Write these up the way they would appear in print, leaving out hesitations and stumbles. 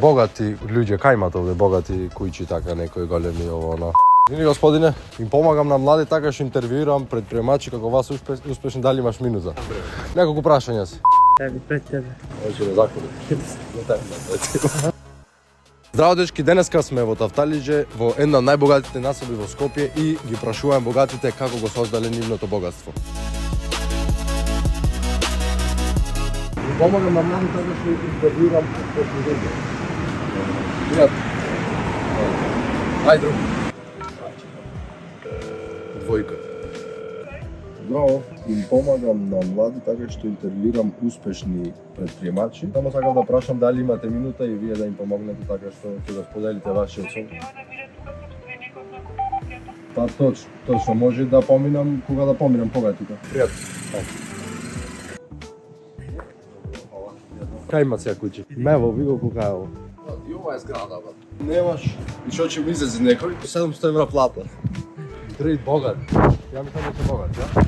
Богати луѓе, кај имате овде богати кујчи, така некои големи ово оно. Извини господине, им помагам на млади, така што интервјуирам предприемачи како вас успешни, дали имаш минуза? Неколку прашања си. Еби, пред тебе. Оќе не заколи. Здраво дечки, денеска сме во Тафталиџе, во една од најбогатите насоби во Скопје и ги прашуваме богатите како го создале нивното богатство. Помагам на млади, така што интервјуирам успешни луѓе. Пријатно. Ај друг. Двојка. Здраво, им помагам на млади, така што интервјуирам успешни предприемачи. Само сакам да прашам дали имате минута и вие да им помогнете, така што ќе го споделите вашиот сон. Па точно, може да поминам, кога да поминам, кога е тука. Пријатно. Кај има сега куќи? Мево, ви го кукаево. И ова е зграда, бе. Немаш. И шо ќе ми излези некој? 700 евра плата. Кредит богат. Ја мислам да се богат, ја?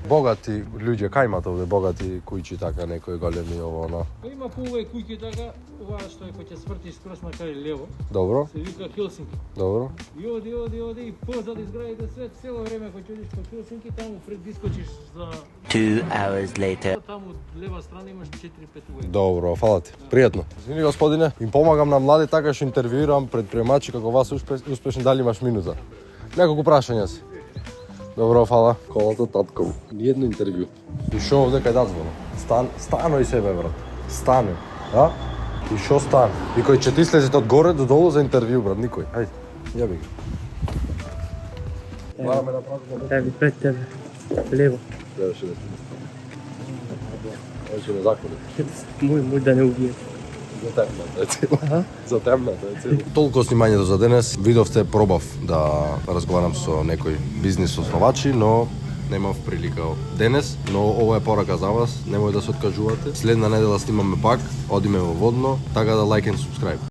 Богати луѓе, кај имате овде богати кујчи, така некои големи ово оно. Има хубави куќи така, ова што е кој ќе сврти скрос на крај лево. Добро, Се вика Хелсинки. добро. И оди и позади изградите свет, цело време кога ќе одиш по Хелсинки, таму пред дискочиш за 2 hours later. таму од лева страна имаш 4-5 угледа. Добро, фала ти. Пријатно. Извини господине, им помагам на млади, така што интервјуирам предприемачи како вас успешни, дали имаш минуза? Неколку прашања си. Добро, фала. Колото татко. Ниедно интервју. И шо овде кај дазвоно? Станој себе, брат. Станој. А? И шо стан? И кој ќе ти слезете од горе до долу за интервју, брат, никој. Ајде, јаби ги. Бараме да пратиме. Еби, пред тебе. Лево. Следеше да ти. Оќе не заколи. Мој да не убие. Затемната е цела. Затемната е цела. Толку снимањето за денес. Видовте, пробав да разговарам со некои бизнис основачи, но немав прилика денес, но ова е порака за вас, немој да се откажувате. Следна недела снимаме пак, одиме во Водно, така да лајк and subscribe.